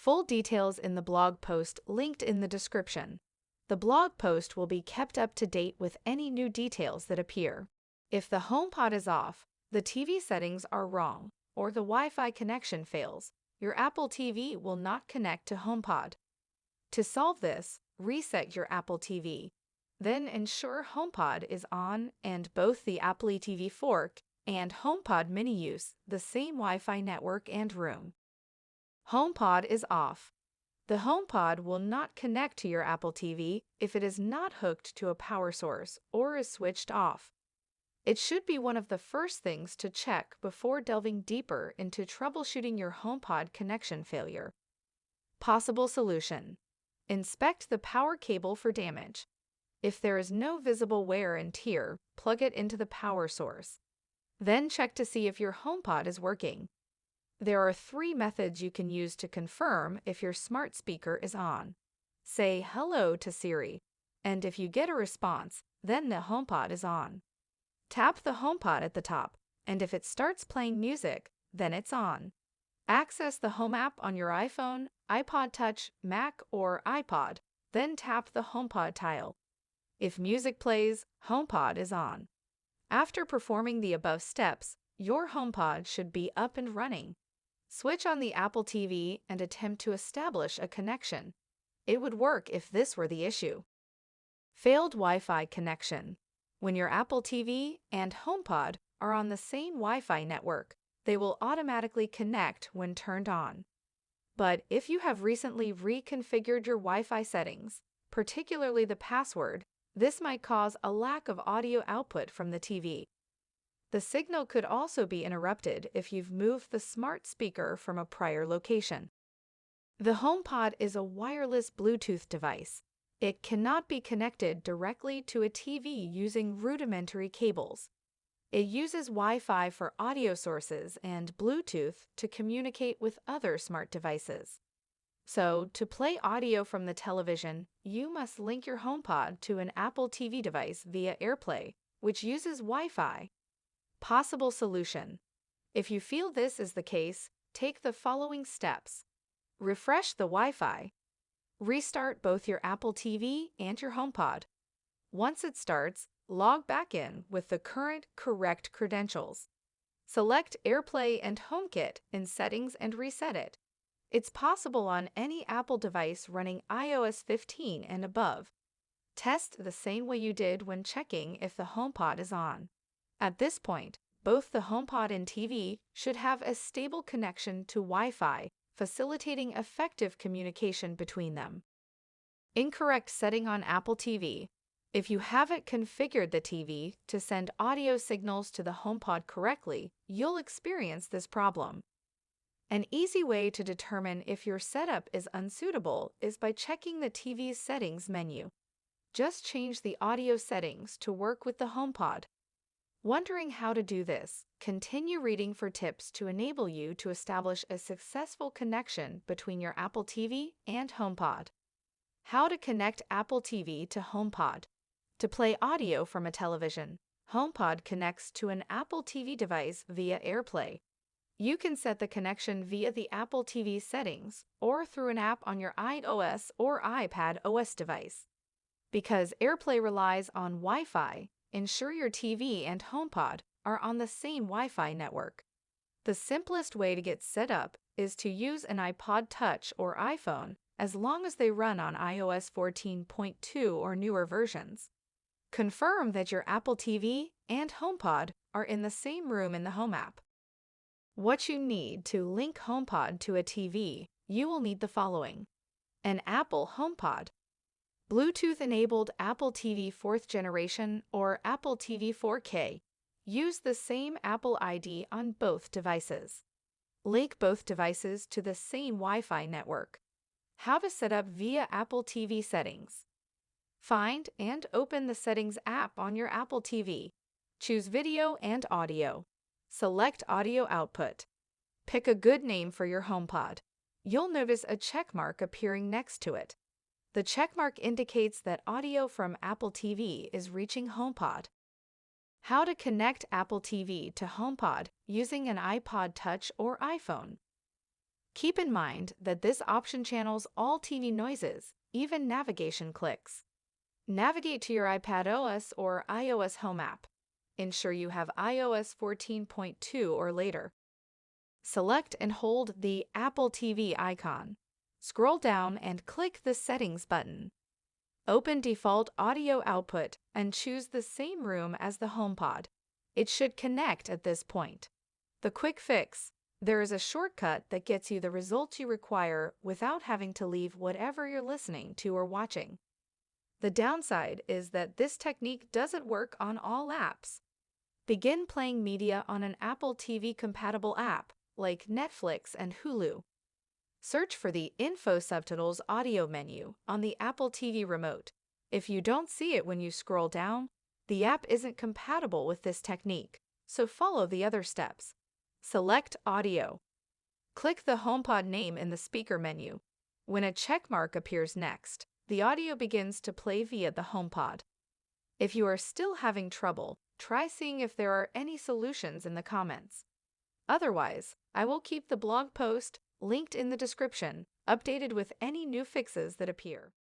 Full details in the blog post linked in the description. The blog post will be kept up to date with any new details that appear. If the HomePod is off, the TV settings are wrong, or the Wi-Fi connection fails, your Apple TV will not connect to HomePod. To solve this, reset your Apple TV. Then ensure HomePod is on and both the Apple TV Fork and HomePod Mini use the same Wi-Fi network and room. HomePod is off. The HomePod will not connect to your Apple TV if it is not hooked to a power source or is switched off. It should be one of the first things to check before delving deeper into troubleshooting your HomePod connection failure. Possible solution: inspect the power cable for damage. If there is no visible wear and tear, plug it into the power source. Then check to see if your HomePod is working. There are 3 methods you can use to confirm if your smart speaker is on. Say "Hello" to Siri, and if you get a response, then the HomePod is on. Tap the HomePod at the top, and if it starts playing music, then it's on. Access the Home app on your iPhone, iPod Touch, Mac, or iPod, then tap the HomePod tile. If music plays, HomePod is on. After performing the above steps, your HomePod should be up and running. Switch on the Apple TV and attempt to establish a connection. It would work if this were the issue. Failed Wi-Fi connection. When your Apple TV and HomePod are on the same Wi-Fi network, they will automatically connect when turned on. But if you have recently reconfigured your Wi-Fi settings, particularly the password, this might cause a lack of audio output from the TV. The signal could also be interrupted if you've moved the smart speaker from a prior location. The HomePod is a wireless Bluetooth device. It cannot be connected directly to a TV using rudimentary cables. It uses Wi-Fi for audio sources and Bluetooth to communicate with other smart devices. So, to play audio from the television, you must link your HomePod to an Apple TV device via AirPlay, which uses Wi-Fi. Possible solution: if you feel this is the case, take the following steps. Refresh the Wi-Fi. Restart both your Apple TV and your HomePod. Once it starts, log back in with the current correct credentials. Select AirPlay and HomeKit in Settings and reset it. It's possible on any Apple device running iOS 15 and above. Test the same way you did when checking if the HomePod is on. At this point, both the HomePod and TV should have a stable connection to Wi-Fi, facilitating effective communication between them. Incorrect setting on Apple TV. If you haven't configured the TV to send audio signals to the HomePod correctly, you'll experience this problem. An easy way to determine if your setup is unsuitable is by checking the TV's settings menu. Just change the audio settings to work with the HomePod. Wondering how to do this? Continue reading for tips to enable you to establish a successful connection between your Apple TV and HomePod. How to connect Apple TV to HomePod. To play audio from a television, HomePod connects to an Apple TV device via AirPlay. You can set the connection via the Apple TV settings or through an app on your iOS or iPad OS device. Because AirPlay relies on Wi-Fi, ensure your TV and HomePod are on the same Wi-Fi network. The simplest way to get set up is to use an iPod Touch or iPhone as long as they run on iOS 14.2 or newer versions. Confirm that your Apple TV and HomePod are in the same room in the Home app. What you need to link HomePod to a TV: you will need the following: an Apple HomePod, Bluetooth-enabled Apple TV 4th generation or Apple TV 4K. Use the same Apple ID on both devices. Link both devices to the same Wi-Fi network. How to set up via Apple TV settings. Find and open the Settings app on your Apple TV. Choose Video and Audio. Select Audio Output. Pick a good name for your HomePod. You'll notice a check mark appearing next to it. The check mark indicates that audio from Apple TV is reaching HomePod. How to connect Apple TV to HomePod using an iPod Touch or iPhone. Keep in mind that this option channels all TV noises, even navigation clicks. Navigate to your iPad OS or iOS Home app. Ensure you have iOS 14.2 or later. Select and hold the Apple TV icon. Scroll down and click the Settings button. Open Default Audio Output and choose the same room as the HomePod. It should connect at this point. The quick fix: there is a shortcut that gets you the results you require without having to leave whatever you're listening to or watching. The downside is that this technique doesn't work on all apps. Begin playing media on an Apple TV-compatible app like Netflix and Hulu. Search for the Info Subtitles audio menu on the Apple TV remote. If you don't see it when you scroll down, the app isn't compatible with this technique, so follow the other steps. Select Audio. Click the HomePod name in the speaker menu. When a check mark appears next, the audio begins to play via the HomePod. If you are still having trouble, try seeing if there are any solutions in the comments. Otherwise, I will keep the blog post linked in the description, updated with any new fixes that appear.